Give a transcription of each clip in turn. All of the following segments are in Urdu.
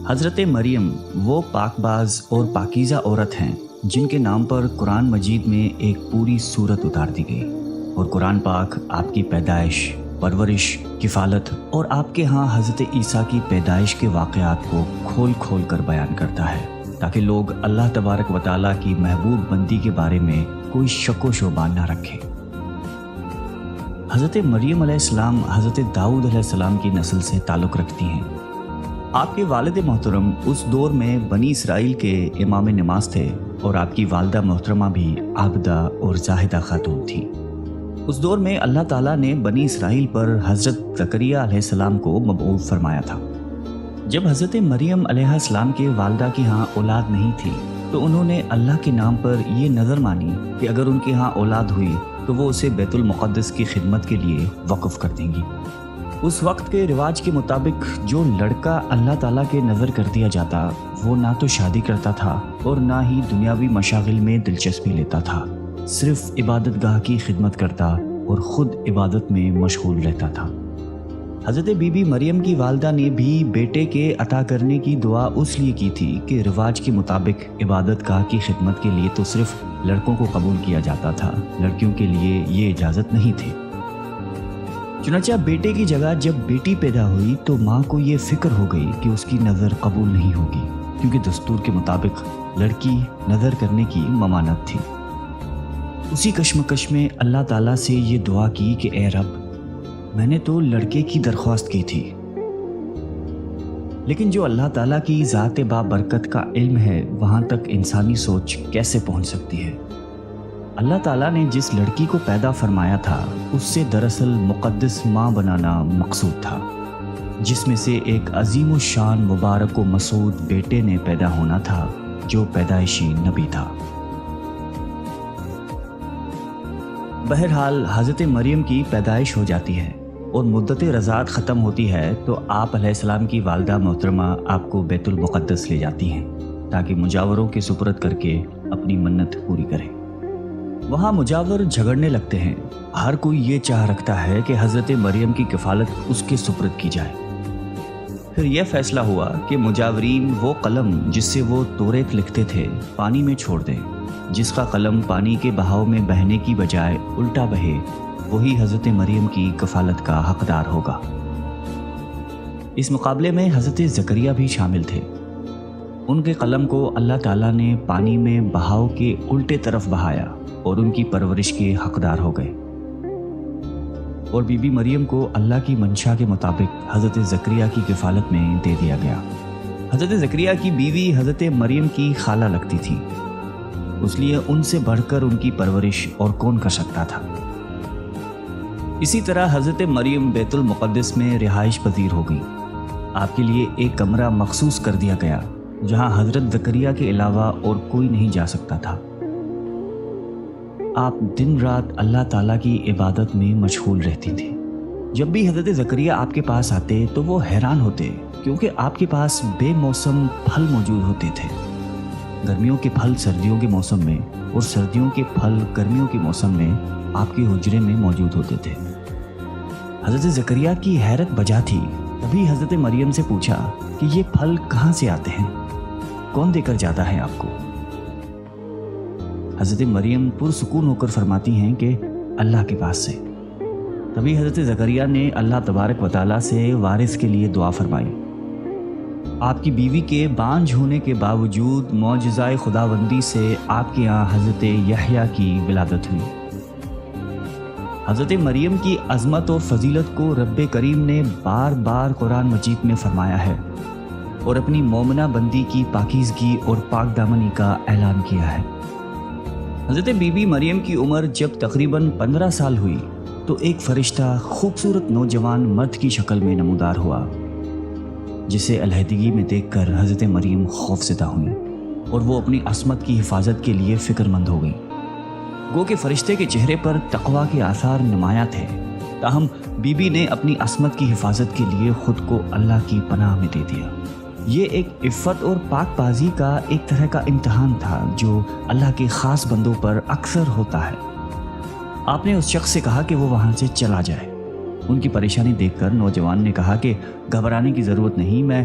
حضرت مریم وہ پاکباز اور پاکیزہ عورت ہیں جن کے نام پر قرآن مجید میں ایک پوری سورت اتار دی گئی، اور قرآن پاک آپ کی پیدائش، پرورش، کفالت اور آپ کے ہاں حضرت عیسیٰ کی پیدائش کے واقعات کو کھول کھول کر بیان کرتا ہے تاکہ لوگ اللہ تبارک و تعالیٰ کی محبوب بندی کے بارے میں کوئی شک و شبہ نہ رکھیں۔ حضرت مریم علیہ السلام حضرت داؤد علیہ السلام کی نسل سے تعلق رکھتی ہیں۔ آپ کے والد محترم اس دور میں بنی اسرائیل کے امام نماز تھے، اور آپ کی والدہ محترمہ بھی عابدہ اور زاہدہ خاتون تھی۔ اس دور میں اللہ تعالیٰ نے بنی اسرائیل پر حضرت زکریا علیہ السلام کو مبعوث فرمایا تھا۔ جب حضرت مریم علیہ السلام کے والدہ کی ہاں اولاد نہیں تھی تو انہوں نے اللہ کے نام پر یہ نظر مانی کہ اگر ان کے ہاں اولاد ہوئی تو وہ اسے بیت المقدس کی خدمت کے لیے وقف کر دیں گی۔ اس وقت کے رواج کے مطابق جو لڑکا اللہ تعالیٰ کے نظر کر دیا جاتا وہ نہ تو شادی کرتا تھا اور نہ ہی دنیاوی مشاغل میں دلچسپی لیتا تھا، صرف عبادت گاہ کی خدمت کرتا اور خود عبادت میں مشغول رہتا تھا۔ حضرت بی بی مریم کی والدہ نے بھی بیٹے کے عطا کرنے کی دعا اس لیے کی تھی کہ رواج کے مطابق عبادت گاہ کی خدمت کے لیے تو صرف لڑکوں کو قبول کیا جاتا تھا، لڑکیوں کے لیے یہ اجازت نہیں تھی۔ چنانچہ بیٹے کی جگہ جب بیٹی پیدا ہوئی تو ماں کو یہ فکر ہو گئی کہ اس کی نظر قبول نہیں ہوگی، کیونکہ دستور کے مطابق لڑکی نظر کرنے کی ممانعت تھی۔ اسی کشمکش میں اللہ تعالیٰ سے یہ دعا کی کہ اے رب، میں نے تو لڑکے کی درخواست کی تھی، لیکن جو اللہ تعالیٰ کی ذات بابرکت کا علم ہے وہاں تک انسانی سوچ کیسے پہنچ سکتی ہے؟ اللہ تعالیٰ نے جس لڑکی کو پیدا فرمایا تھا اس سے دراصل مقدس ماں بنانا مقصود تھا، جس میں سے ایک عظیم الشان مبارک و مسعود بیٹے نے پیدا ہونا تھا جو پیدائشی نبی تھا۔ بہرحال حضرت مریم کی پیدائش ہو جاتی ہے اور مدت رضاعت ختم ہوتی ہے تو آپ علیہ السلام کی والدہ محترمہ آپ کو بیت المقدس لے جاتی ہیں تاکہ مجاوروں کے سپرد کر کے اپنی منت پوری کریں۔ وہاں مجاور جھگڑنے لگتے ہیں، ہر کوئی یہ چاہ رکھتا ہے کہ حضرت مریم کی کفالت اس کے سپرد کی جائے۔ پھر یہ فیصلہ ہوا کہ مجاورین وہ قلم جس سے وہ توریت لکھتے تھے پانی میں چھوڑ دیں، جس کا قلم پانی کے بہاؤ میں بہنے کی بجائے الٹا بہے وہی حضرت مریم کی کفالت کا حقدار ہوگا۔ اس مقابلے میں حضرت زکریا بھی شامل تھے۔ ان کے قلم کو اللہ تعالیٰ نے پانی میں بہاؤ کے الٹے طرف بہایا اور ان کی پرورش کے حقدار ہو گئے، اور بی بی مریم کو اللہ کی منشا کے مطابق حضرت زکریا کی کفالت میں دے دیا گیا۔ حضرت زکریا کی بیوی حضرت مریم کی خالہ لگتی تھی، اس لیے ان سے بڑھ کر ان کی پرورش اور کون کر سکتا تھا۔ اسی طرح حضرت مریم بیت المقدس میں رہائش پذیر ہو گئی۔ آپ کے لیے ایک کمرہ مخصوص کر دیا گیا جہاں حضرت زکریا کے علاوہ اور کوئی نہیں جا سکتا تھا۔ آپ دن رات اللہ تعالیٰ کی عبادت میں مشغول رہتی تھی۔ جب بھی حضرت زکریا آپ کے پاس آتے تو وہ حیران ہوتے کیونکہ آپ کے پاس بے موسم پھل موجود ہوتے تھے۔ گرمیوں کے پھل سردیوں کے موسم میں اور سردیوں کے پھل گرمیوں کے موسم میں آپ کے حجرے میں موجود ہوتے تھے۔ حضرت زکریا کی حیرت بجا تھی، تبھی حضرت مریم سے پوچھا کہ یہ پھل کہاں سے آتے ہیں، کون دے کر جاتا ہے آپ کو؟ حضرت مریم پرسکون ہو کر فرماتی ہیں کہ اللہ کے پاس سے۔ تبھی حضرت زکریا نے اللہ تبارک و تعالیٰ سے وارث کے لیے دعا فرمائی۔ آپ کی بیوی کے بانجھ ہونے کے باوجود معجزۂ خداوندی سے آپ کے یہاں حضرت یحییٰ کی ولادت ہوئی۔ حضرت مریم کی عظمت و فضیلت کو رب کریم نے بار بار قرآن مجید میں فرمایا ہے اور اپنی مومنہ بندی کی پاکیزگی اور پاک دامنی کا اعلان کیا ہے۔ حضرت بی بی مریم کی عمر جب تقریباً 15 سال ہوئی تو ایک فرشتہ خوبصورت نوجوان مرد کی شکل میں نمودار ہوا، جسے علیحدگی میں دیکھ کر حضرت مریم خوفزدہ ہوئیں اور وہ اپنی عصمت کی حفاظت کے لیے فکر مند ہو گئیں۔ گو کہ فرشتے کے چہرے پر تقویٰ کے آثار نمایاں تھے، تاہم بی بی نے اپنی عصمت کی حفاظت کے لیے خود کو اللہ کی پناہ میں دے دیا۔ یہ ایک عفت اور پاک بازی کا ایک طرح کا امتحان تھا جو اللہ کے خاص بندوں پر اکثر ہوتا ہے۔ آپ نے اس شخص سے کہا کہ وہ وہاں سے چلا جائے۔ ان کی پریشانی دیکھ کر نوجوان نے کہا کہ گھبرانے کی ضرورت نہیں، میں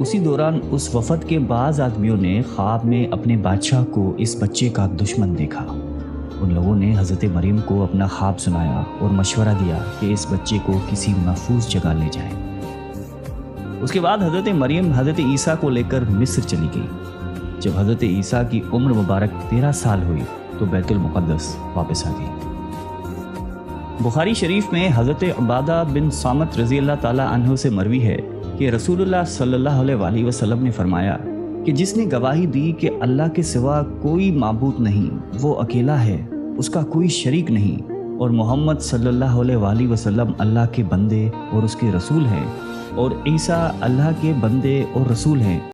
اسی دوران اس وفد کے بعض آدمیوں نے خواب میں اپنے بادشاہ کو اس بچے کا دشمن دیکھا۔ ان لوگوں نے حضرت مریم کو اپنا خواب سنایا اور مشورہ دیا کہ اس بچے کو کسی محفوظ جگہ لے جائیں۔ اس کے بعد حضرت مریم حضرت عیسیٰ کو لے کر مصر چلی گئی۔ جب حضرت عیسیٰ کی عمر مبارک 13 سال ہوئی تو بیت المقدس واپس آ گئی۔ بخاری شریف میں حضرت عبادہ بن صامت رضی اللہ تعالیٰ عنہ سے مروی ہے کہ رسول اللہ صلی اللہ علیہ وآلہ وسلم نے فرمایا کہ جس نے گواہی دی کہ اللہ کے سوا کوئی معبود نہیں، وہ اکیلا ہے، اس کا کوئی شریک نہیں، اور محمد صلی اللہ علیہ وآلہ وسلم اللہ کے بندے اور اس کے رسول ہیں، اور عیسیٰ اللہ کے بندے اور رسول ہیں،